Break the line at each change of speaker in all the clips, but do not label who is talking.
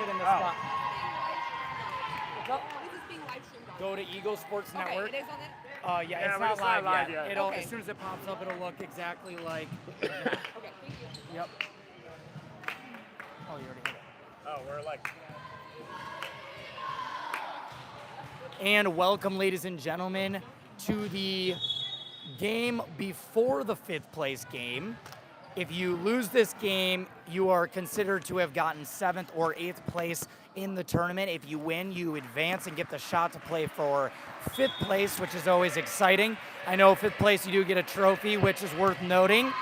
it in the spot.
This is being live streamed on.
Go to Eagle Sports Network.
Okay, it is on it?
Yeah,
Yeah,
it's
but
not
it's not
live
live
yet.
yet.
It'll,
Okay.
as soon as it pops up, it'll look exactly like.
Okay, thank you.
Yep. Oh, you already hit it.
Oh, we're like.
And welcome, ladies and gentlemen, to the game before the fifth place game. If you lose this game, you are considered to have gotten 7th or 8th place in the tournament. If you win, you advance and get the shot to play for 5th place, which is always exciting. I know 5th place, you do get a trophy, which is worth noting.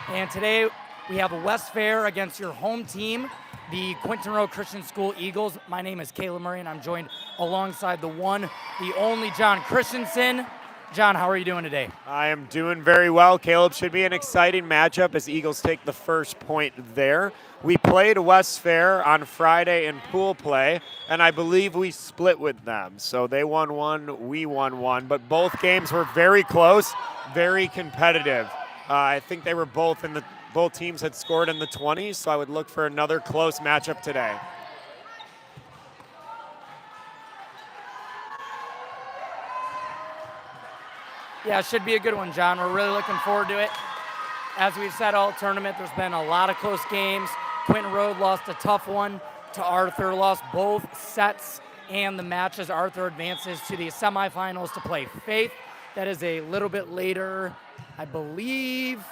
And today we have a Westfair against your home team, the Quentin Christian School Eagles. My name is Caleb Murray, and I'm joined alongside the one, the only John Christensen. John, how are you doing today?
I am doing very well. Caleb, should be an exciting matchup as Eagles take the first point there. We played Westfair on Friday in pool play, and I believe we split with them. So they won one, we won one, but both games were very close, very competitive. I think they were both teams had scored in the 20s, so I would look for another close matchup today.
Yeah, it should be a good one, John. We're really looking forward to it. As we've said all tournament, there's been a lot of close games. Quentin Road lost a tough one to Arthur, lost both sets and the matches. Arthur advances to the semifinals to play Faith. That is a little bit later, I believe.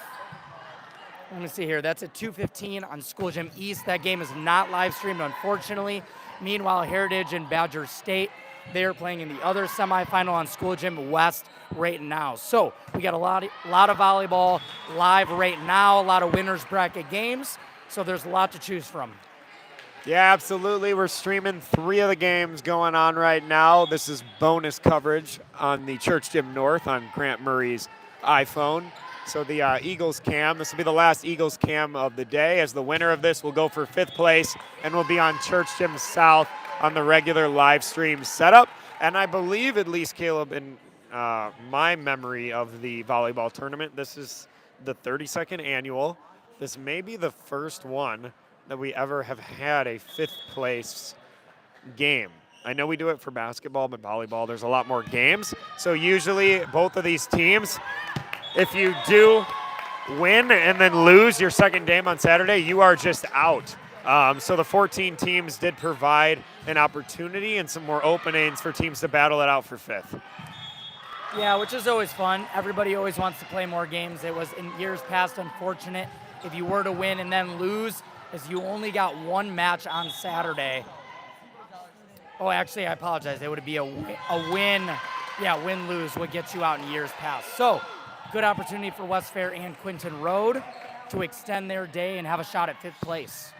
Let me see here. That's at 2:15 on School Gym East. That game is not live streamed, unfortunately. Meanwhile, Heritage and Badger State, they are playing in the other semifinal on School Gym West right now. So we got a lot of volleyball live right now, a lot of winners bracket games. So there's a lot to choose from.
Yeah, absolutely. We're streaming 3 of the games going on right now. This is bonus coverage on the Church Gym North on Grant Murray's iPhone. So the Eagles cam, this will be the last Eagles cam of the day, as the winner of this will go for 5th place and will be on Church Gym South on the regular live stream setup. And I believe, at least Caleb, in my memory of the volleyball tournament, this is the 32nd annual. This may be the first one that we ever have had a 5th place game. I know we do it for basketball, but volleyball, there's a lot more games. So usually both of these teams, if you do win and then lose your second game on Saturday, you are just out. So the 14 teams did provide an opportunity and some more openings for teams to battle it out for 5th.
Yeah, which is always fun. Everybody always wants to play more games. It was in years past unfortunate if you were to win and then lose, as you only got one match on Saturday. Oh, actually, I apologize. It would be a win. Yeah, win-lose would get you out in years past. So, good opportunity for Westfair and Quentin Road to extend their day and have a shot at 5th place.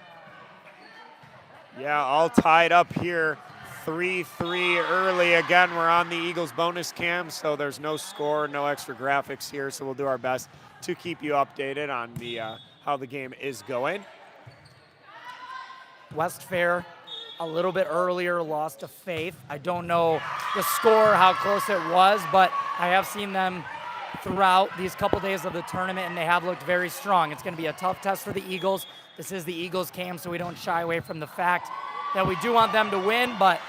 Yeah, all tied up here. 3-3 early. Again, we're on the Eagles bonus cam, so there's no score, no extra graphics here, so we'll do our best to keep you updated on the how the game is going.
Westfair, a little bit earlier, lost to Faith. I don't know the score, how close it was, but I have seen them throughout these couple days of the tournament, and they have looked very strong. It's going to be a tough test for the Eagles. This is the Eagles cam, so we don't shy away from the fact that we do want them to win, but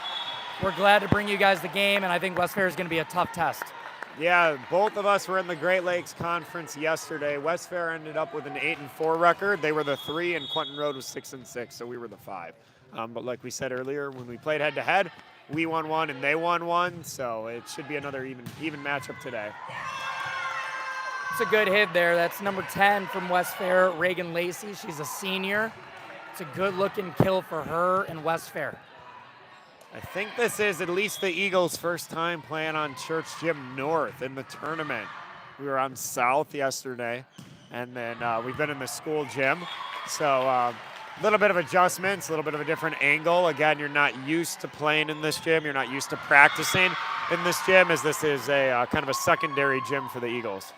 we're glad to bring you guys the game, and I think Westfair is going to be a tough test.
Yeah, both of us were in the Great Lakes Conference yesterday. Westfair ended up with an 8-4 record. They were the 3, and Quentin Road was 6-6, so we were the 5. But like we said earlier, when we played head-to-head, we won 1 and they won 1, so it should be another even matchup today.
It's a good hit there. That's number 10 from Westfair, Reagan Lacey. She's a senior. It's a good-looking kill for her and Westfair.
I think this is at least the Eagles' first time playing on Church Gym North in the tournament. We were on South yesterday, and then we've been in the school gym. So a little bit of adjustments, a little bit of a different angle. Again, you're not used to playing in this gym. You're not used to practicing in this gym, as this is a kind of a secondary gym for the Eagles.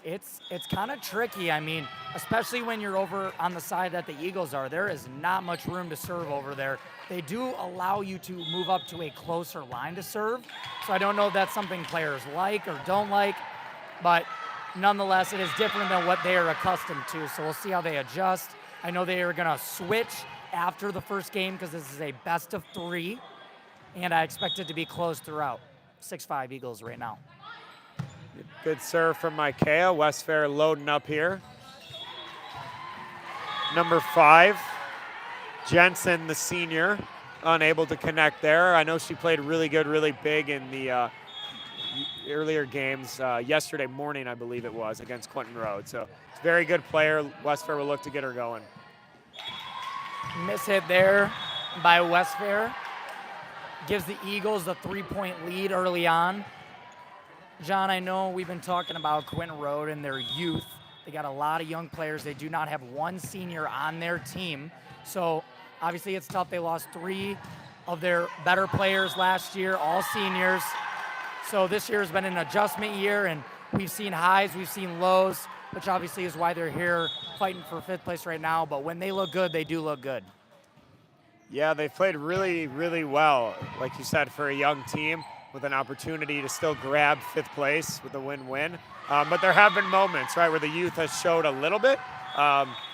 It's kind of tricky. I mean, especially when you're over on the side that the Eagles are. There is not much room to serve over there. They do allow you to move up to a closer line to serve. So I don't know if that's something players like or don't like, but nonetheless, it is different than what they are accustomed to. So we'll see how they adjust. I know they are going to switch after the first game because this is a best of 3, and I expect it to be close throughout. 6-5 Eagles right now.
Good serve from Micaiah. Westfair loading up here. Number 5, Jensen, the senior, unable to connect there. I know she played really good, really big in the earlier games yesterday morning, I believe it was, against Quentin Road. So it's a very good player. Westfair will look to get her going.
Miss hit there by Westfair. Gives the Eagles a 3-point lead early on. John, I know we've been talking about Quentin Road and their youth. They got a lot of young players. They do not have one senior on their team. So obviously it's tough. They lost 3 of their better players last year, all seniors. So this year has been an adjustment year, and we've seen highs, we've seen lows, which obviously is why they're here fighting for 5th place right now. But when they look good, they do look good.
Yeah, they've played really, really well, like you said, for a young team with an opportunity to still grab 5th place with a win-win. But there have been moments, right, where the youth has showed a little bit.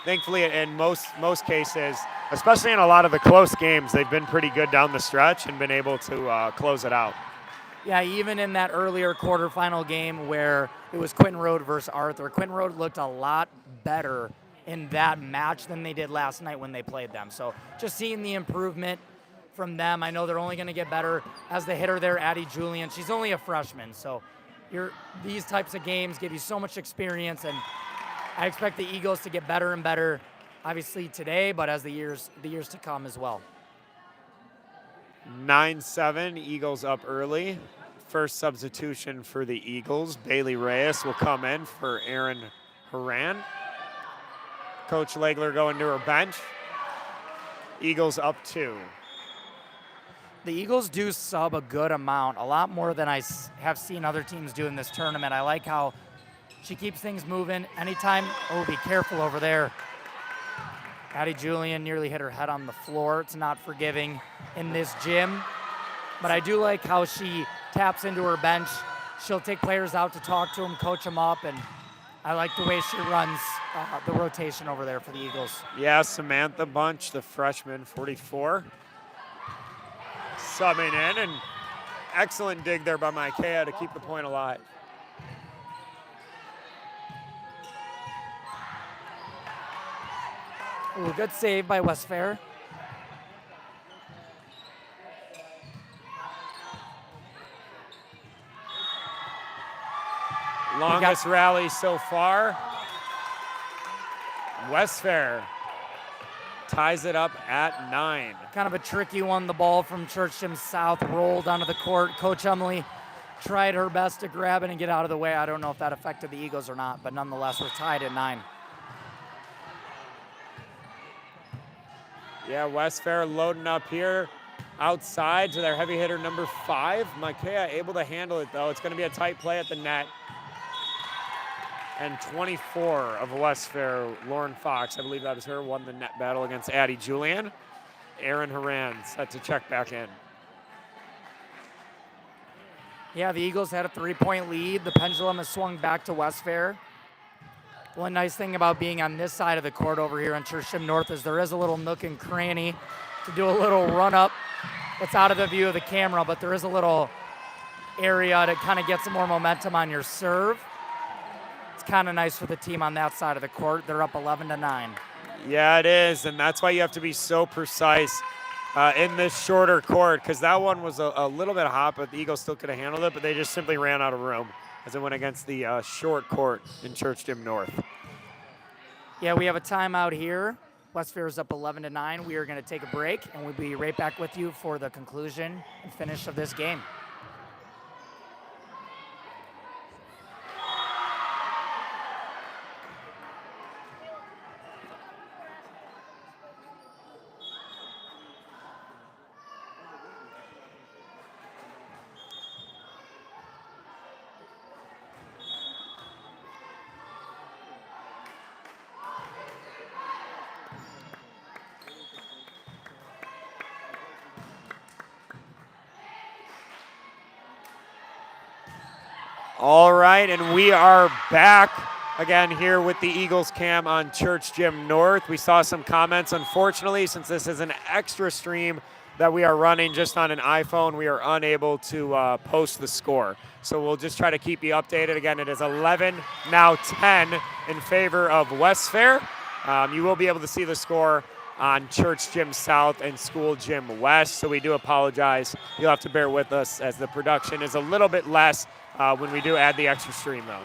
Thankfully, in most cases, especially in a lot of the close games, they've been pretty good down the stretch and been able to close it out.
Yeah, even in that earlier quarterfinal game where it was Quentin Road versus Arthur, Quentin Road looked a lot better in that match than they did last night when they played them. So just seeing the improvement from them, I know they're only going to get better. As the hitter there, Addie Julian, she's only a freshman, so these types of games give you so much experience, and I expect the Eagles to get better and better, obviously today, but as the years to come as well.
9-7, Eagles up early. First substitution for the Eagles. Bailey Reyes will come in for Aaron Haran. Coach Legler going to her bench. Eagles up 2.
The Eagles do sub a good amount, a lot more than I have seen other teams do in this tournament. I like how she keeps things moving. Anytime, oh, be careful over there. Addie Julian nearly hit her head on the floor. It's not forgiving in this gym. But I do like how she taps into her bench. She'll take players out to talk to them, coach them up, and I like the way she runs the rotation over there for the Eagles.
Yeah, Samantha Bunch, the freshman, 44. Subbing in, and excellent dig there by Micaiah to keep the point alive.
Ooh, good save by Westfair.
Longest rally so far. Westfair ties it up at 9.
Kind of a tricky one. The ball from Church Gym South rolled onto the court. Coach Emily tried her best to grab it and get out of the way. I don't know if that affected the Eagles or not, but nonetheless, we're tied at 9.
Yeah, Westfair loading up here outside to their heavy hitter number 5. Micaiah able to handle it, though. It's going to be a tight play at the net. And 24 of Westfair, Lauren Fox, I believe that was her, won the net battle against Addie Julian. Aaron Haran set to check back in.
Yeah, the Eagles had a 3-point lead. The pendulum has swung back to Westfair. One nice thing about being on this side of the court over here on Church Gym North is there is a little nook and cranny to do a little run up. It's out of the view of the camera, but there is a little area to kind of get some more momentum on your serve. It's kind of nice for the team on that side of the court. They're up 11-9.
Yeah, it is, and that's why you have to be so precise in this shorter court, because that one was a little bit hot, but the Eagles still could have handled it, but they just simply ran out of room as it went against the short court in Church Gym North.
Yeah, we have a timeout here. Westfair is up 11-9. We are going to take a break, and we'll be right back with you for the conclusion and finish of this game.
All right, and we are back Again, here with the Eagles cam on Church Gym North. We saw some comments. Unfortunately, since this is an extra stream that we are running just on an iPhone, we are unable to post the score. So we'll just try to keep you updated. Again, it is 11, now 10 in favor of Westfair. You will be able to see the score on Church Gym South and School Gym West. So we do apologize. You'll have to bear with us as the production is a little bit less when we do add the extra stream, though.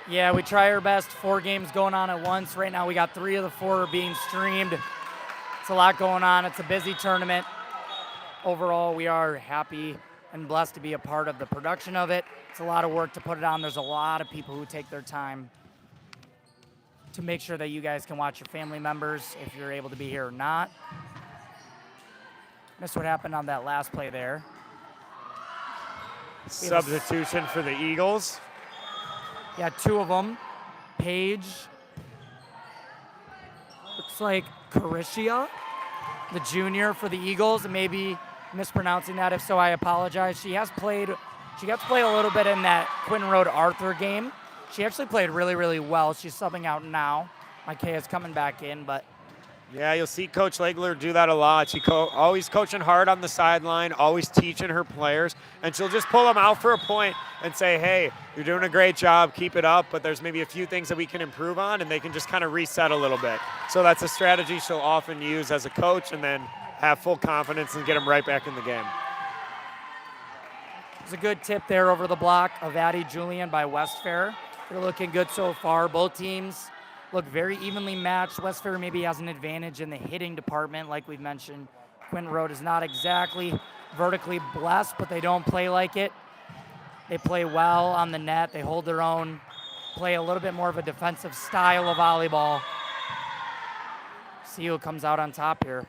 Yeah, we try our best. 4 games going on at once. Right now we got 3 of the 4 being streamed. It's a lot going on. It's a busy tournament. Overall, we are happy and blessed to be a part of the production of it. It's a lot of work to put it on. There's a lot of people who take their time to make sure that you guys can watch your family members if you're able to be here or not. Missed what happened on that last play there.
Substitution for the Eagles.
Yeah, 2 of them. Paige, looks like Carishia, the junior for the Eagles, and maybe mispronouncing that. If so, I apologize. She got to play a little bit in that Quentin Road Arthur game. She actually played really, really well. She's subbing out now. Micaiah's coming back in, but
yeah, you'll see Coach Legler do that a lot. She always coaching hard on the sideline, always teaching her players, and she'll just pull them out for a point and say, hey, you're doing a great job, keep it up, but there's maybe a few things that we can improve on, and they can just kind of reset a little bit. So that's a strategy she'll often use as a coach and then have full confidence and get them right back in the game.
There's a good tip there over the block of Addie Julian by Westfair. They're looking good so far. Both teams look very evenly matched. Westfair maybe has an advantage in the hitting department, like we've mentioned. Quentin Road is not exactly vertically blessed, but they don't play like it. They play well on the net. They hold their own, play a little bit more of a defensive style of volleyball. See who comes out on top here.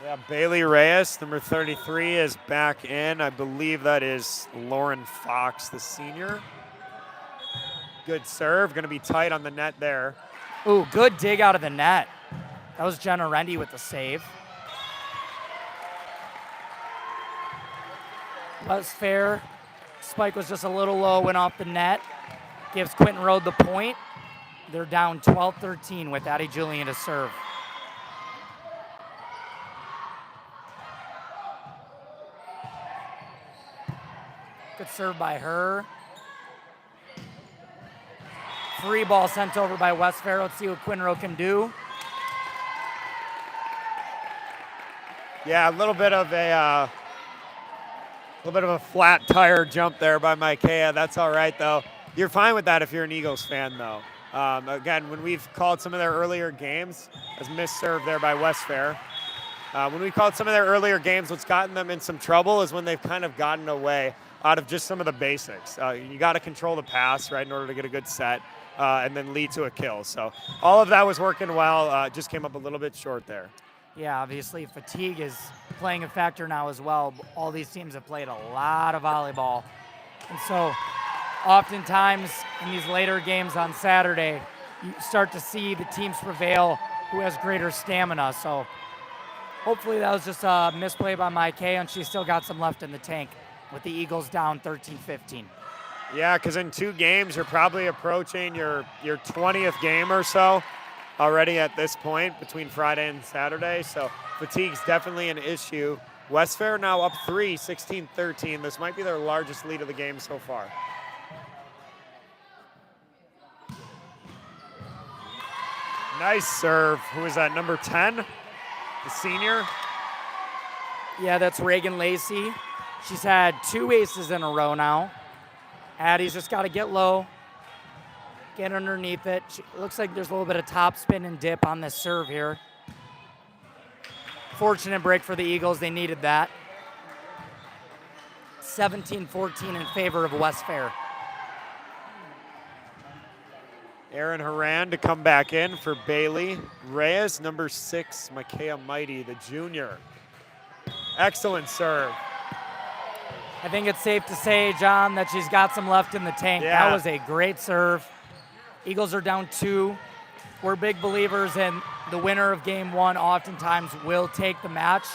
Yeah, Bailey Reyes, number 33, is back in. I believe that is Lauren Fox, the senior. Good serve, going to be tight on the net there.
Ooh, good dig out of the net. That was Jenna Rendy with the save. Westfair, spike was just a little low, went off the net. Gives Quentin Road the point. They're down 12-13 with Addie Julian to serve. Good serve by her. Free ball sent over by Westfair. Let's see what Quentin Road can do.
Yeah, a little bit of a flat tire jump there by Micaiah. That's all right though. You're fine with that if you're an Eagles fan though. Again, when we've called some of their earlier games, as missed serve there by Westfair. When we called some of their earlier games, what's gotten them in some trouble is when they've kind of gotten away out of just some of the basics. You got to control the pass, right, in order to get a good set. And then lead to a kill. So all of that was working well, just came up a little bit short there.
Yeah, obviously fatigue is playing a factor now as well. All these teams have played a lot of volleyball. And so oftentimes in these later games on Saturday, you start to see the teams prevail who has greater stamina. So hopefully that was just a misplay by Micaiah, and she's still got some left in the tank with the Eagles down 13-15.
Yeah, because in 2 games, you're probably approaching your 20th game or so already at this point between Friday and Saturday. So fatigue's definitely an issue. Westfair now up 3, 16-13. This might be their largest lead of the game so far. Nice serve. Who is that, number 10? The senior?
Yeah, that's Reagan Lacey. She's had 2 aces in a row now. Addie's just got to get low, get underneath it. Looks like there's a little bit of top spin and dip on this serve here. Fortunate break for the Eagles. They needed that. 17-14 in favor of Westfair.
Aaron Haran to come back in for Bailey Reyes, number 6, Micaiah Mighty, the junior. Excellent serve.
I think it's safe to say, John, that she's got some left in the tank.
Yeah.
That was a great serve. Eagles are down 2. We're big believers in the winner of game 1 oftentimes will take the match.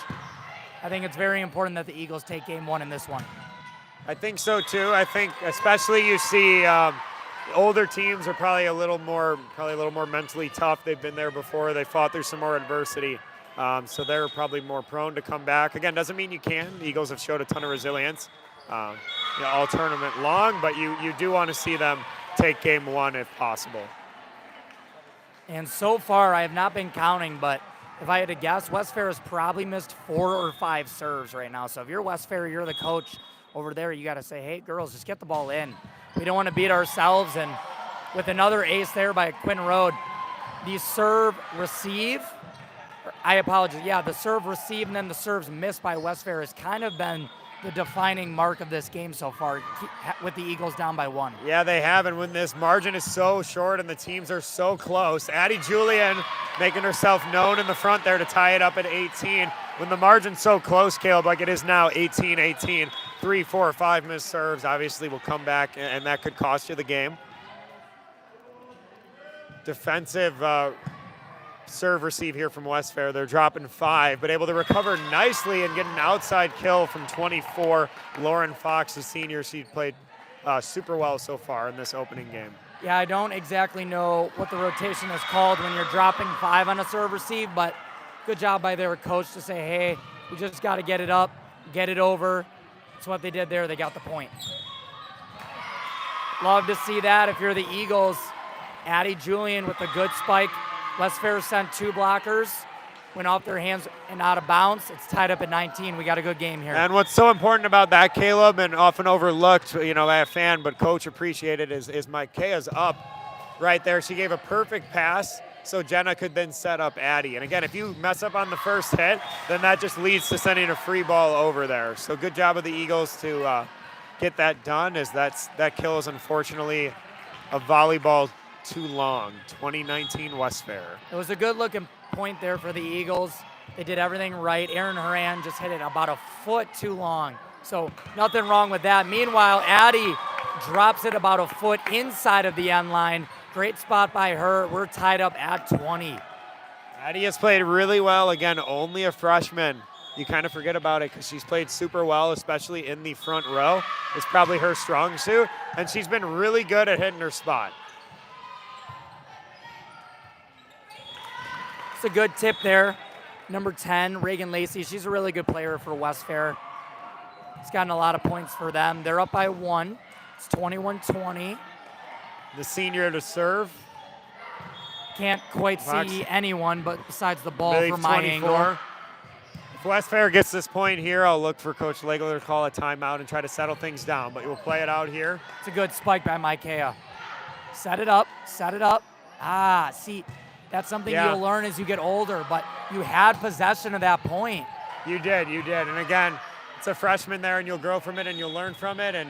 I think it's very important that the Eagles take game 1 in this one.
I think so too. I think especially you see older teams are probably a little more mentally tough. They've been there before. They fought through some more adversity. So they're probably more prone to come back. Again, doesn't mean you can. The Eagles have showed a ton of resilience all tournament long, but you do want to see them take game one if possible.
And so far, I have not been counting, but if I had to guess, Westfair has probably missed 4 or 5 serves right now. So if you're Westfair, you're the coach over there, you got to say, hey, girls, just get the ball in. We don't want to beat ourselves. And with another ace there by Quentin Road, the serve receive, I apologize. Yeah, the serve receive and then the serves missed by Westfair has kind of been the defining mark of this game so far with the Eagles down by 1.
Yeah, they have, and when this margin is so short and the teams are so close, Addie Julian making herself known in the front there to tie it up at 18. When the margin's so close, Caleb, like it is now, 18-18, 3, 4, 5 missed serves obviously will come back, and that could cost you the game. Defensive serve receive here from Westfair. They're dropping 5, but able to recover nicely and get an outside kill from 24. Lauren Fox, the senior, she played super well so far in this opening game.
Yeah, I don't exactly know what the rotation is called when you're dropping 5 on a serve receive, but good job by their coach to say, hey, we just got to get it up, get it over. That's what they did there. They got the point. Love to see that. If you're the Eagles, Addie Julian with a good spike. Westfair sent 2 blockers, went off their hands and out of bounds. It's tied up at 19. We got a good game here.
And what's so important about that, Caleb, and often overlooked, by a fan, but coach appreciated, is Micaiah's up right there. She gave a perfect pass so Jenna could then set up Addie. And again, if you mess up on the first hit, then that just leads to sending a free ball over there. So good job of the Eagles to get that done, as that kill is unfortunately a volleyball too long. 2019 Westfair.
It was a good looking point there for the Eagles. They did everything right. Erin Horan just hit it about a foot too long. So nothing wrong with that. Meanwhile, Addie drops it about a foot inside of the end line. Great spot by her. We're tied up at 20.
Addie has played really well. Again, only a freshman. You kind of forget about it because she's played super well, especially in the front row. It's probably her strong suit, and she's been really good at hitting her spot.
It's a good tip there. Number 10, Reagan Lacey. She's a really good player for Westfair. It's gotten a lot of points for them. They're up by 1. It's 21-20.
The senior to serve.
Can't quite see anyone but besides the ball
Billy,
from my
24.
angle.
If Westfair gets this point here, I'll look for Coach Legler to call a timeout and try to settle things down, but we'll play it out here.
It's a good spike by Micaiah. Set it up, set it up. See, that's something you'll learn as you get older, but you had possession of that point.
You did. And again, it's a freshman there, and you'll grow from it, and you'll learn from it, and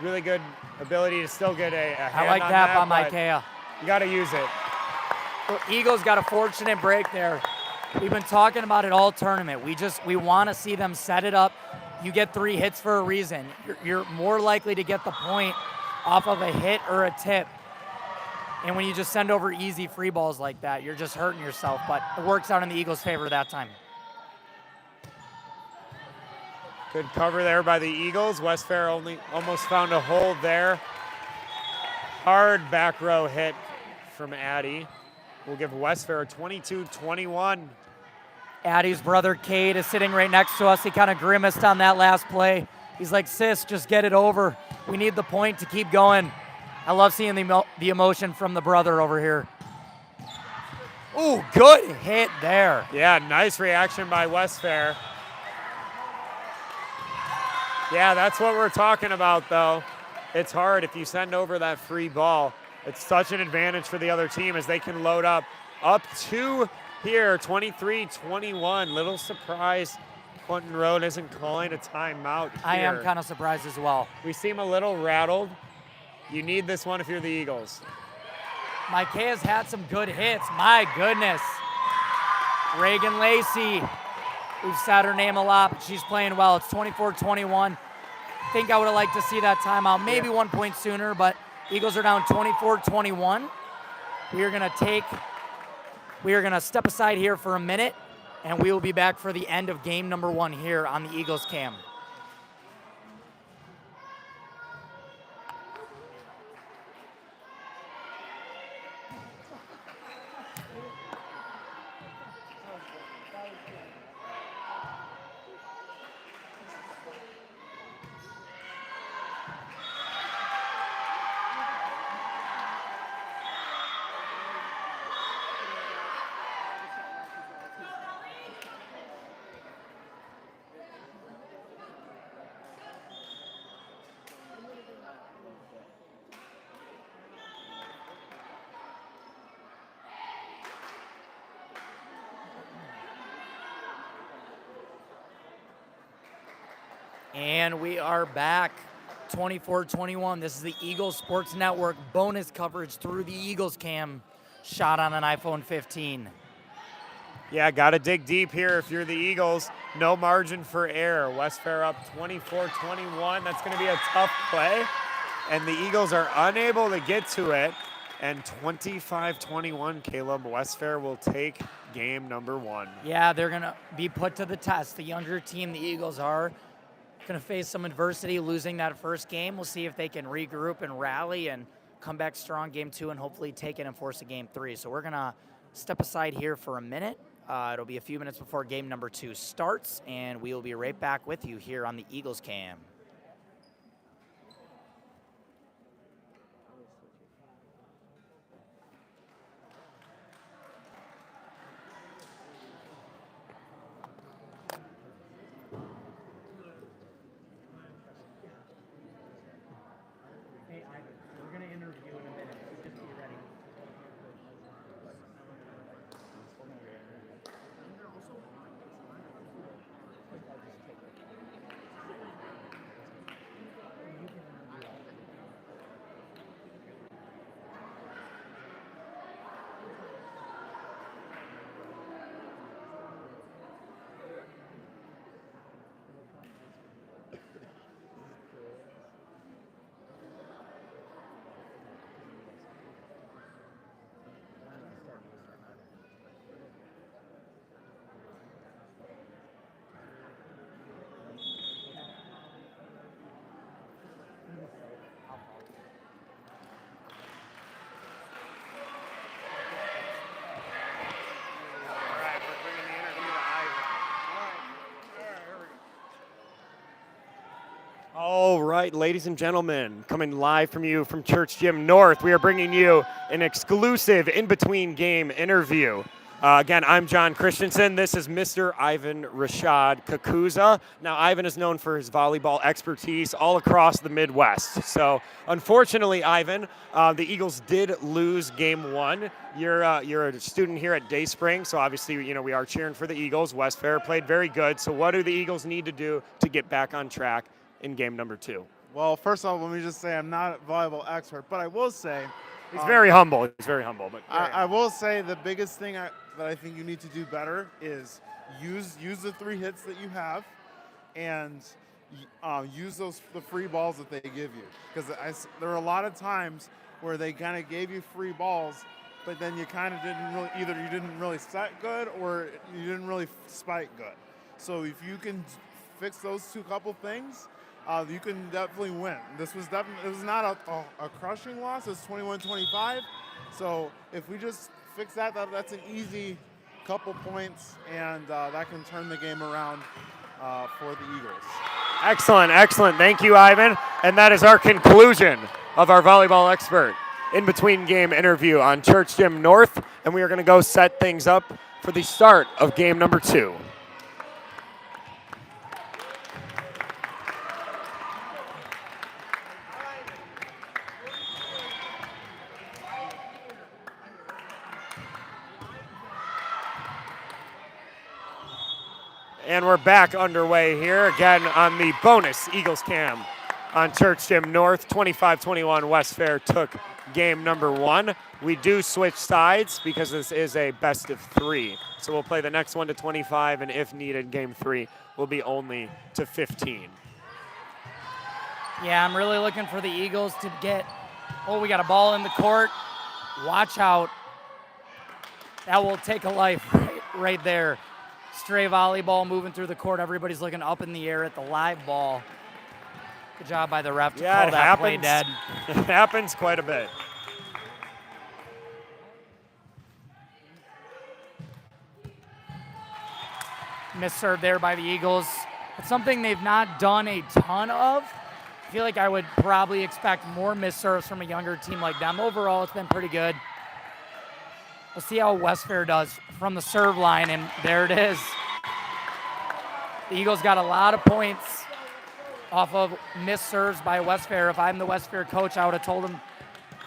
really good ability to still get a hand
I like
on
that by Micaiah.
You got to use it.
Well, Eagles got a fortunate break there. We've been talking about it all tournament. We want to see them set it up. You get 3 hits for a reason. You're more likely to get the point off of a hit or a tip. And when you just send over easy free balls like that, you're just hurting yourself. But it works out in the Eagles' favor that time.
Good cover there by the Eagles. Westfair almost found a hole there. Hard back row hit from Addie. We'll give Westfair a 22-21.
Addie's brother, Cade, is sitting right next to us. He kind of grimaced on that last play. He's like, sis, just get it over. We need the point to keep going. I love seeing the emotion from the brother over here. Ooh, good hit there.
Yeah, nice reaction by Westfair. Yeah, that's what we're talking about, though. It's hard if you send over that free ball. It's such an advantage for the other team as they can load up to here, 23-21. Little surprise Quentin Road isn't calling a timeout here.
I am kind of surprised as well.
We seem a little rattled. You need this one if you're the Eagles.
Micaiah's had some good hits. My goodness. Reagan Lacey. We've said her name a lot, but she's playing well. It's 24-21. I think I would have liked to see that timeout maybe 1 point sooner, but Eagles are down 24-21. We are going to step aside here for a minute, and we will be back for the end of game number 1 here on the Eagles cam. And we are back, 24-21. This is the Eagles Sports Network bonus coverage through the Eagles cam, shot on an iPhone 15.
Yeah, got to dig deep here if you're the Eagles. No margin for error. Westfair up 24-21. That's going to be a tough play. And the Eagles are unable to get to it. And 25-21, Caleb, Westfair will take game number 1.
Yeah, they're going to be put to the test. The younger team, the Eagles, are going to face some adversity losing that first game. We'll see if they can regroup and rally and come back strong game 2 and hopefully take it and force a game 3. So we're going to step aside here for a minute. It'll be a few minutes before game number 2 starts, and we will be right back with you here on the Eagles cam. Hey, Ivan, we're going to interview in a minute. Just be ready.
All right, ladies and gentlemen, coming live from you from Church Gym North, we are bringing you an exclusive in-between game interview. Again, I'm John Christensen. This is Mr. Ivan Rashad Kakuza. Now, Ivan is known for his volleyball expertise all across the Midwest. So, unfortunately, Ivan, the Eagles did lose game 1. You're a student here at Dayspring, so obviously, we are cheering for the Eagles. Westfair played very good. So, what do the Eagles need to do to get back on track in game number 2?
Well, first off, let me just say I'm not a volleyball expert, but I will say
He's very humble. He's very humble. But
I will say the biggest thing that I think you need to do better is use the 3 hits that you have, and use the free balls that they give you. Because there are a lot of times where they kind of gave you free balls, but then you kind of didn't really set good or you didn't really spike good. So if you can fix those couple things, you can definitely win. It was not a crushing loss. It's 21-25. So if we just fix that's an easy couple points, and that can turn the game around for the Eagles.
Excellent, excellent. Thank you, Ivan. And that is our conclusion of our volleyball expert in-between game interview on Church Gym North. And we are going to go set things up for the start of game number 2. And we're back underway here again on the bonus Eagles cam on Church Gym North. 25-21 Westfair took game number 1. We do switch sides because this is a best of 3. So we'll play the next one to 25, and if needed, game 3 will be only to 15.
Yeah, I'm really looking for the Eagles to get, we got a ball in the court. Watch out. That will take a life right there. Stray volleyball moving through the court. Everybody's looking up in the air at the live ball. Good job by the ref to call that play dead.
It happens quite a bit.
Missed serve there by the Eagles. It's something they've not done a ton of. I feel like I would probably expect more missed serves from a younger team like them. Overall, it's been pretty good. We'll see how Westfair does from the serve line, and there it is. The Eagles got a lot of points off of missed serves by Westfair. If I'm the Westfair coach, I would have told them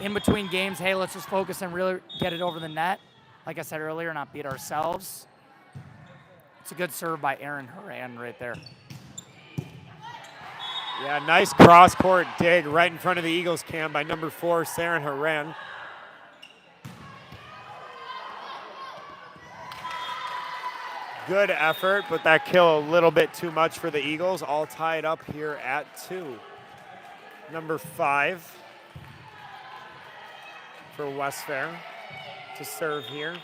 in between games, hey, let's just focus and really get it over the net. Like I said earlier, not beat ourselves. It's a good serve by Aaron Horan right there.
Yeah, nice cross-court dig right in front of the Eagles cam by number 4, Saren Haran. Good effort, but that kill a little bit too much for the Eagles. All tied up here at 2. Number 5 for Westfair to serve here.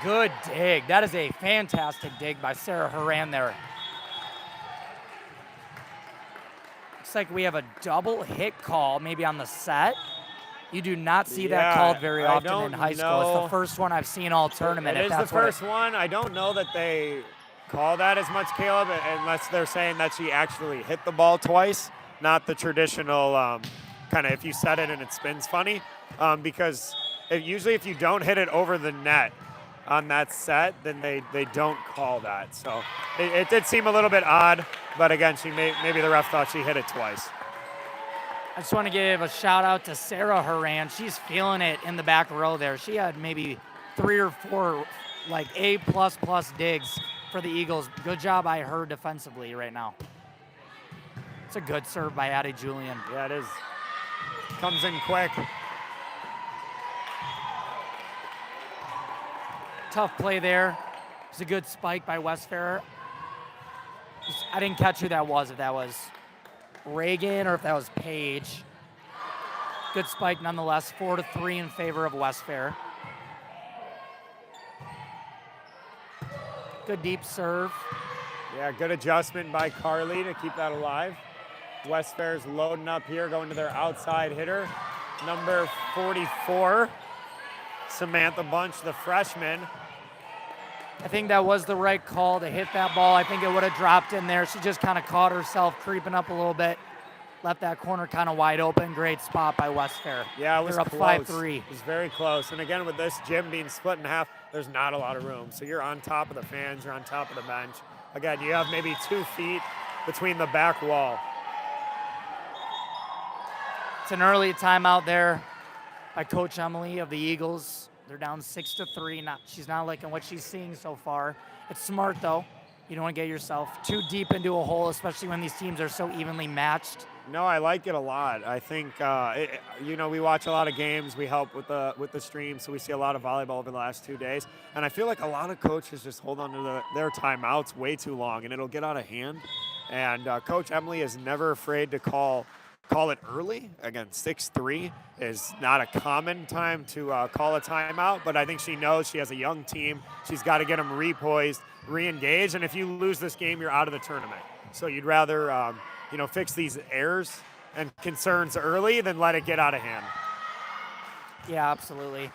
Good dig. That is a fantastic dig by Sarah Haran there. Looks like we have a double hit call maybe on the set. You do not see that called very often in high school. It's the first one I've seen all tournament.
It is the first one. I don't know that they call that as much, Caleb, unless they're saying that she actually hit the ball twice, not the traditional kind of if you set it and it spins funny. Because usually if you don't hit it over the net on that set, then they don't call that. So it did seem a little bit odd, but again, maybe the ref thought she hit it twice.
I just want to give a shout out to Sarah Haran. She's feeling it in the back row there. She had maybe 3 or 4 like A++ digs for the Eagles. Good job by her defensively right now. It's a good serve by Addie Julian.
Yeah, it is. Comes in quick.
Tough play there. It's a good spike by Westfair. I didn't catch who that was, if that was Reagan or if that was Paige. Good spike nonetheless, 4-3 in favor of Westfair. Good deep serve.
Yeah, good adjustment by Carly to keep that alive. Westfair's loading up here, going to their outside hitter. Number 44, Samantha Bunch, the freshman.
I think that was the right call to hit that ball. I think it would have dropped in there. She just kind of caught herself creeping up a little bit. Left that corner kind of wide open. Great spot by Westfair.
Yeah, it was
They're up
close.
5-3.
It was very close. And again, with this gym being split in half, there's not a lot of room. So you're on top of the fans, you're on top of the bench. Again, you have maybe 2 feet between the back wall.
It's an early timeout there by Coach Emily of the Eagles. They're down 6-3. She's not liking what she's seeing so far. It's smart, though. You don't want to get yourself too deep into a hole, especially when these teams are so evenly matched.
No, I like it a lot. I think, we watch a lot of games. We help with the stream, so we see a lot of volleyball over the last 2 days. And I feel like a lot of coaches just hold on to their timeouts way too long, and it'll get out of hand. And Coach Emily is never afraid to call it early. Again, 6-3 is not a common time to call a timeout, but I think she knows she has a young team. She's got to get them repoised, re-engaged, and if you lose this game, you're out of the tournament. So you'd rather fix these errors and concerns early than let it get out of hand.
Yeah, absolutely.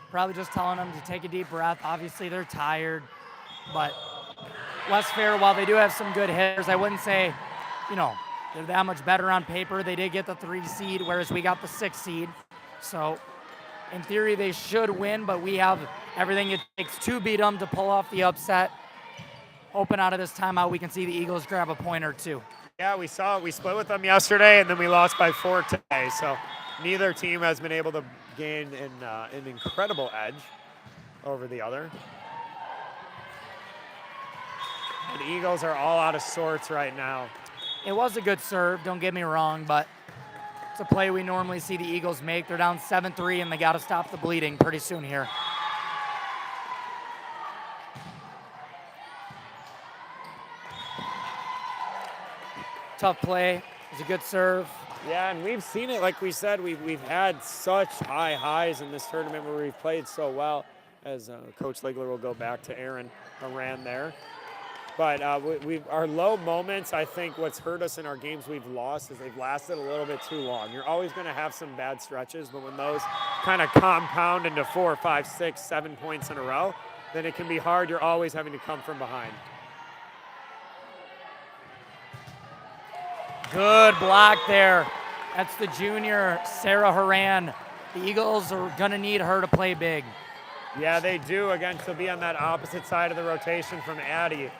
Probably just telling them to take a deep breath. Obviously, they're tired, but Westfair, while they do have some good hitters, I wouldn't say, they're that much better on paper. They did get the 3 seed, whereas we got the 6 seed. So, in theory, they should win, but we have everything it takes to beat them to pull off the upset. Hoping out of this timeout we can see the Eagles grab a point or 2.
Yeah, we split with them yesterday, and then we lost by 4 today. So neither team has been able to gain an incredible edge over the other. And the Eagles are all out of sorts right now.
It was a good serve, don't get me wrong, but it's a play we normally see the Eagles make. They're down 7-3, and they got to stop the bleeding pretty soon here. Tough play. It was a good serve.
Yeah, and we've seen it, like we said, we've had such high highs in this tournament where we've played so well, as Coach Ligler will go back to Aaron Moran there. But our low moments, I think what's hurt us in our games we've lost is they've lasted a little bit too long. You're always going to have some bad stretches, but when those kind of compound into 4, 5, 6, 7 points in a row, then it can be hard. You're always having to come from behind.
Good block there. That's the junior, Sarah Haran. The Eagles are going to need her to play big.
Yeah, they do. Again, she'll be on that opposite side of the rotation from Addie.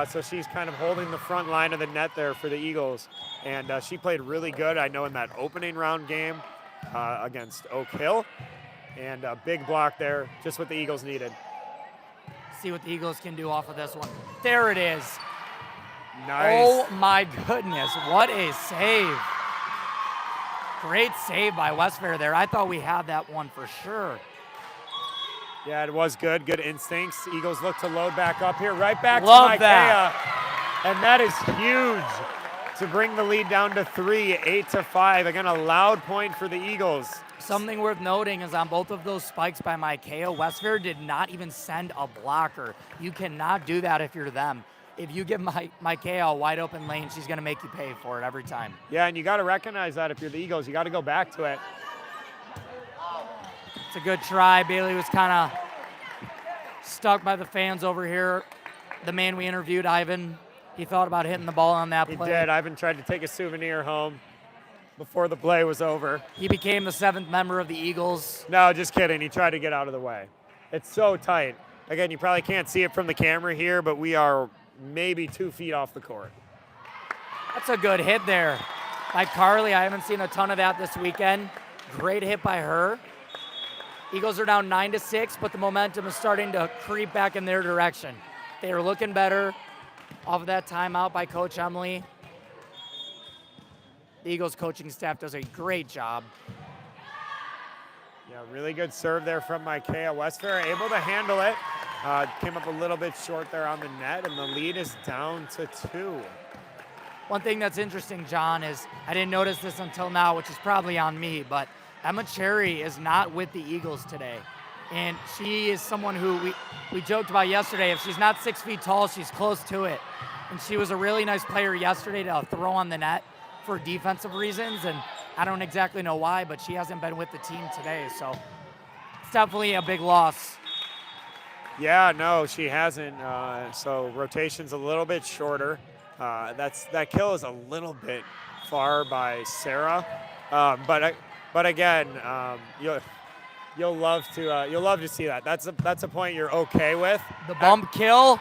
So she's kind of holding the front line of the net there for the Eagles. And she played really good, I know, in that opening round game against Oak Hill. And a big block there, just what the Eagles needed.
See what the Eagles can do off of this one. There it is.
Nice.
Oh my goodness, what a save. Great save by Westfair there. I thought we had that one for sure.
Yeah, it was good. Good instincts. Eagles look to load back up here. Right back
Love
to
that.
Micaiah. And that is huge to bring the lead down to 3, 8-5. Again, a loud point for the Eagles.
Something worth noting is on both of those spikes by Micaiah, Westfair did not even send a blocker. You cannot do that if you're them. If you give Micaiah a wide open lane, she's going to make you pay for it every time.
Yeah, and you got to recognize that if you're the Eagles. You got to go back to it.
It's a good try. Bailey was kind of stuck by the fans over here. The man we interviewed, Ivan, he thought about hitting the ball on that play.
He did. Ivan tried to take a souvenir home before the play was over.
He became the 7th member of the Eagles.
No, just kidding. He tried to get out of the way. It's so tight. Again, you probably can't see it from the camera here, but we are maybe 2 feet off the court.
That's a good hit there by Carly. I haven't seen a ton of that this weekend. Great hit by her. Eagles are down 9-6, but the momentum is starting to creep back in their direction. They are looking better off of that timeout by Coach Emily. The Eagles coaching staff does a great job.
Yeah, really good serve there from Micaiah. Westfair able to handle it. Came up a little bit short there on the net, and the lead is down to 2.
One thing that's interesting, John, is I didn't notice this until now, which is probably on me, but Emma Cherry is not with the Eagles today. And she is someone who we joked about yesterday. If she's not 6 feet tall, she's close to it. And she was a really nice player yesterday to throw on the net for defensive reasons. And I don't exactly know why, but she hasn't been with the team today. So it's definitely a big loss.
Yeah, no, she hasn't. So rotation's a little bit shorter. That kill is a little bit far by Sarah, but again, you'll love to see that. That's a point you're okay with.
The bump kill,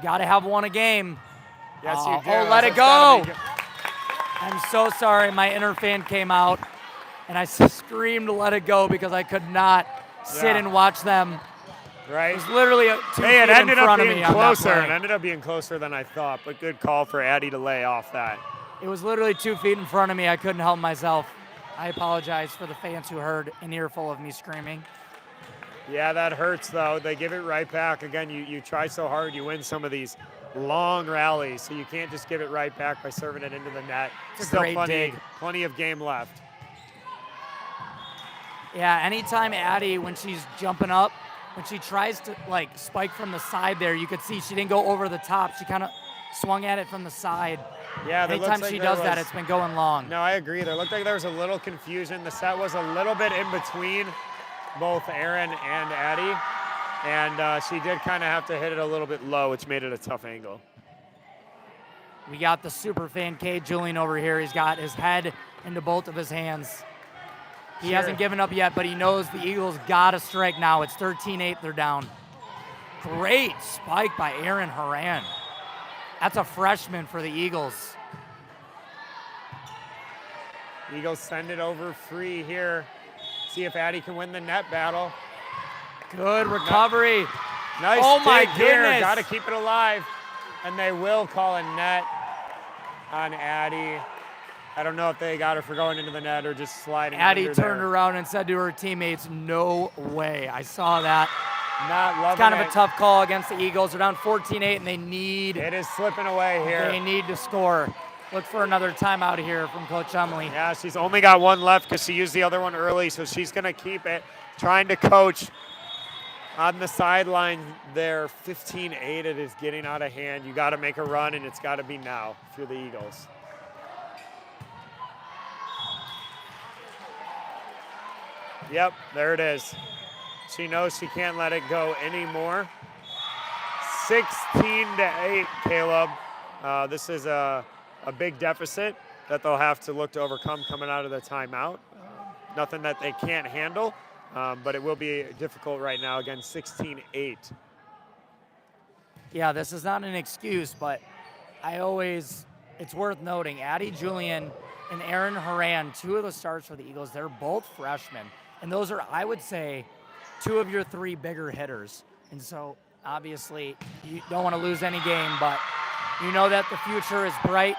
got to have one a game.
Yes, you do.
Oh, let it go. I'm so sorry. My inner fan came out, and I screamed "let it go" because I could not sit and watch them.
Right.
It was literally 2 feet
It
in
ended up
front of
being
me on that
closer.
play.
It ended up being closer than I thought, but good call for Addie to lay off that.
It was literally 2 feet in front of me. I couldn't help myself. I apologize for the fans who heard an earful of me screaming.
Yeah, that hurts, though. They give it right back. Again, you try so hard, you win some of these long rallies, so you can't just give it right back by serving it into the net.
It's a
Still
great dig.
plenty of game left.
Yeah, anytime Addie, when she's jumping up, when she tries to spike from the side there, you could see she didn't go over the top. She kind of swung at it from the side.
Yeah,
anytime she does that, it's been going long.
No, I agree. There looked like there was a little confusion. The set was a little bit in between both Erin and Addie, and she did kind of have to hit it a little bit low, which made it a tough angle.
We got the super fan K Julian over here. He's got his head into both of his hands. He hasn't given up yet, but he knows the Eagles got to strike now. It's 13-8, they're down. Great spike by Erin Horan. That's a freshman for the Eagles.
Eagles send it over free here. See if Addie can win the net battle.
Good recovery.
Nice
Oh my
dig here.
goodness.
Got to keep it alive. And they will call a net on Addie. I don't know if they got her for going into the net or just sliding
Addie
under
turned
there.
around and said to her teammates, "No way." I saw that.
Not loving
It's kind of
it.
a tough call against the Eagles. They're down 14-8, and they need
It is slipping away here.
They need to score. Look for another timeout here from Coach Emily.
Yeah, she's only got one left because she used the other one early, so she's going to keep it. Trying to coach on the sideline there. 15-8, it is getting out of hand. You got to make a run, and it's got to be now if you're the Eagles. Yep, there it is. She knows she can't let it go anymore. 16-8, Caleb. This is a big deficit that they'll have to look to overcome coming out of the timeout. Nothing that they can't handle, but it will be difficult right now. Again, 16-8.
Yeah, this is not an excuse, but it's worth noting, Addie Julian and Erin Horan, 2 of the stars for the Eagles, they're both freshmen. And those are, I would say, 2 of your 3 bigger hitters. And so Obviously, you don't want to lose any game, but you know that the future is bright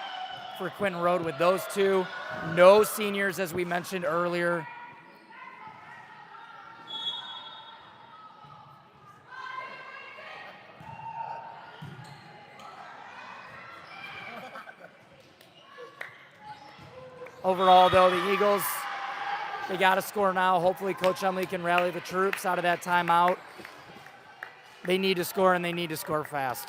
for Quentin Road with those two. No seniors, as we mentioned earlier. Overall, though, the Eagles, they got to score now. Hopefully, Coach Emily can rally the troops out of that timeout. They need to score, and they need to score fast.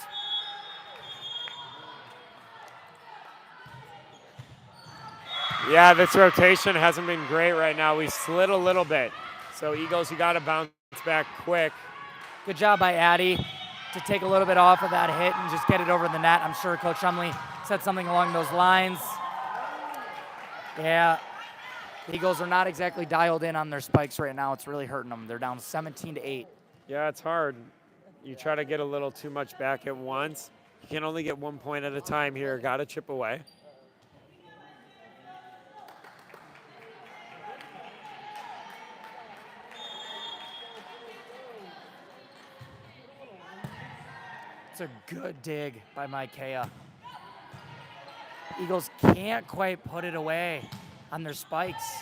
Yeah, this rotation hasn't been great right now. We slid a little bit. So Eagles, you got to bounce back quick.
Good job by Addie to take a little bit off of that hit and just get it over the net. I'm sure Coach Emily said something along those lines. Yeah, the Eagles are not exactly dialed in on their spikes right now. It's really hurting them. They're down 17-8.
Yeah, it's hard. You try to get a little too much back at once. You can only get 1 point at a time here. Got to chip away.
It's a good dig by Micaiah. Eagles can't quite put it away on their spikes.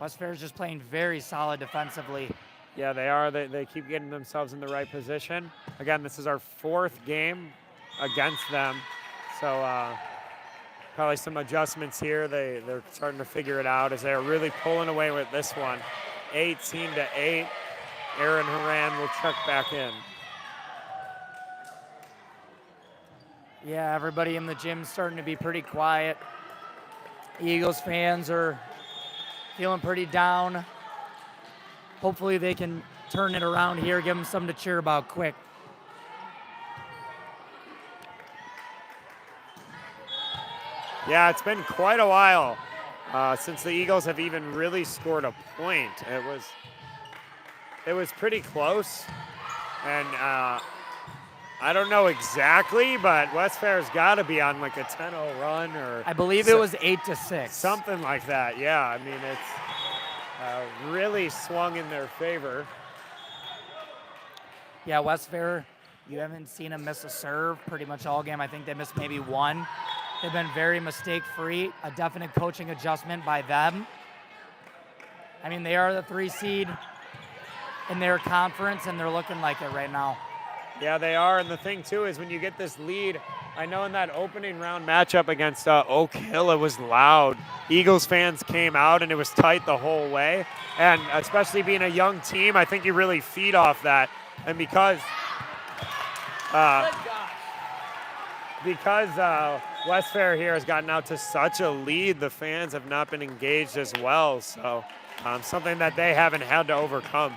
Westfair is just playing very solid defensively.
Yeah, they are. They keep getting themselves in the right position. Again, this is our 4th game against them. So probably some adjustments here. They're starting to figure it out as they're really pulling away with this one. 18-8. Aaron Horan will check back in.
Yeah, everybody in the gym's starting to be pretty quiet. Eagles fans are feeling pretty down. Hopefully they can turn it around here, give them something to cheer about quick.
Yeah, it's been quite a while since the Eagles have even really scored a point. It was pretty close, and I don't know exactly, but Westfair's got to be on like a 10-0 run, or
I believe it was 8-6.
something like that. Yeah, I mean it's really swung in their favor.
Yeah, Westfair, you haven't seen them miss a serve pretty much all game. I think they missed maybe one. They've been very mistake-free, a definite coaching adjustment by them. I mean, they are the 3 seed in their conference, and they're looking like it right now.
Yeah, they are, and the thing too is when you get this lead, I know in that opening round matchup against Oak Hill, it was loud. Eagles fans came out, and it was tight the whole way, and especially being a young team, I think you really feed off that, and because Westfair here has gotten out to such a lead, the fans have not been engaged as well, so something that they haven't had to overcome.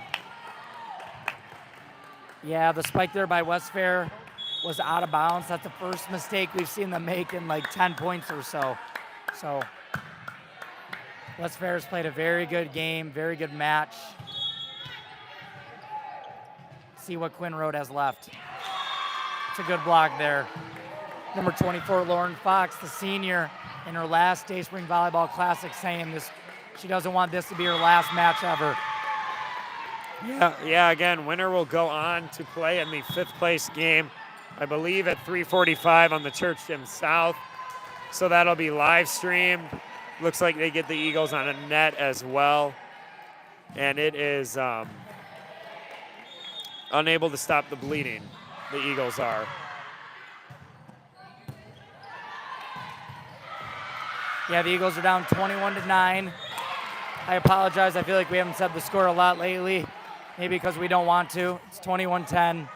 Yeah, the spike there by Westfair was out of bounds. That's the first mistake we've seen them make in like 10 points or so. So Westfair's played a very good game, very good match. See what Quinn Road has left. It's a good block there. Number 24, Lauren Fox, the senior, in her last Day Spring Volleyball Classic, saying this, she doesn't want this to be her last match ever.
Yeah, again, winner will go on to play in the 5th place game, I believe at 3:45 on the Church Gym South. So that'll be live streamed. Looks like they get the Eagles on a net as well. And it is unable to stop the bleeding, the Eagles are.
Yeah, the Eagles are down 21-9. I apologize. I feel like we haven't said the score a lot lately. Maybe because we don't want to. It's 21-10.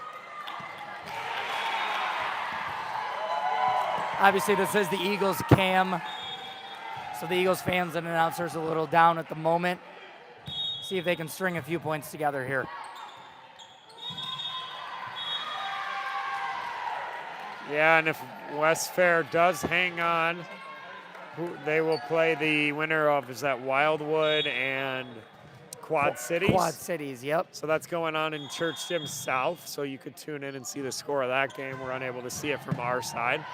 Obviously, this is the Eagles cam. So the Eagles fans and announcers are a little down at the moment. See if they can string a few points together here.
Yeah, and if Westfair does hang on, they will play the winner of, is that Wildwood and Quad Cities?
Quad Cities, yep.
So that's going on in Church Gym South, so you could tune in and see the score of that game. We're unable to see it from our side.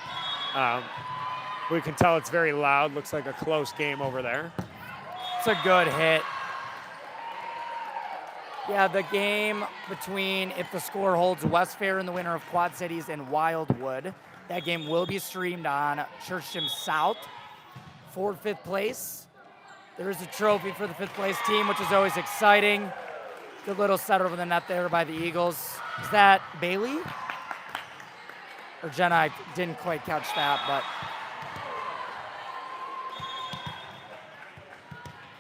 We can tell it's very loud. Looks like a close game over there.
It's a good hit. Yeah, the game between, if the score holds, Westfair and the winner of Quad Cities and Wildwood. That game will be streamed on Church Gym South for 5th place. There is a trophy for the 5th place team, which is always exciting. Good little set over the net there by the Eagles. Is that Bailey? Or Jenna? I didn't quite catch that, but.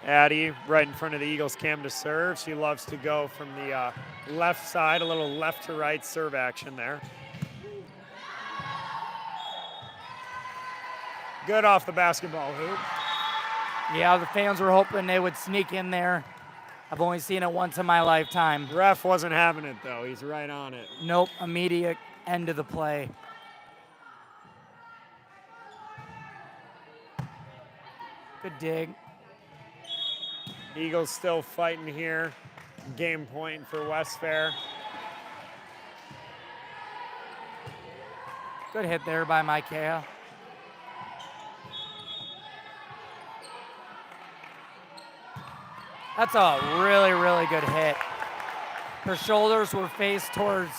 Addie right in front of the Eagles cam to serve. She loves to go from the left side, a little left to right serve action there. Good off the basketball hoop.
Yeah, the fans were hoping they would sneak in there. I've only seen it once in my lifetime.
Ref wasn't having it though. He's right on it.
Nope, immediate end of the play. Good dig.
Eagles still fighting here. Game point for Westfair.
Good hit there by Micaiah. That's a really, really good hit. Her shoulders were faced towards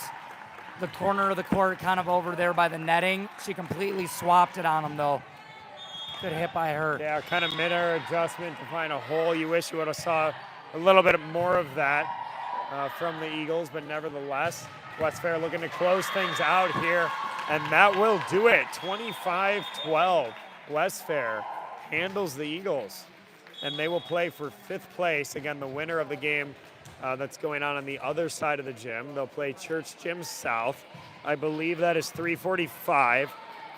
the corner of the court, kind of over there by the netting. She completely swapped it on him, though. Good hit by her.
Yeah, kind of mid-air adjustment to find a hole. You wish you would have saw a little bit more of that from the Eagles, but nevertheless, Westfair looking to close things out here, and that will do it. 25-12. Westfair handles the Eagles, and they will play for 5th place. Again, the winner of the game that's going on the other side of the gym. They'll play Church Gym South. I believe that is 3:45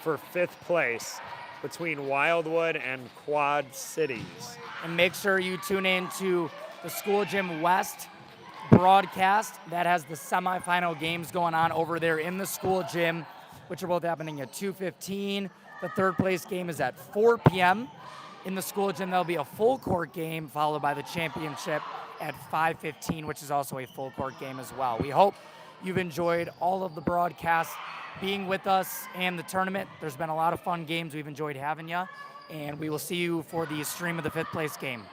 for 5th place between Wildwood and Quad Cities.
And make sure you tune in to the School Gym West broadcast. That has the semifinal games going on over there in the school gym, which are both happening at 2:15. The 3rd place game is at 4 p.m. In the school gym, there'll be a full court game followed by the championship at 5:15, which is also a full court game as well. We hope you've enjoyed all of the broadcasts, being with us and the tournament. There's been a lot of fun games. We've enjoyed having you, and we will see you for the stream of the 5th place game.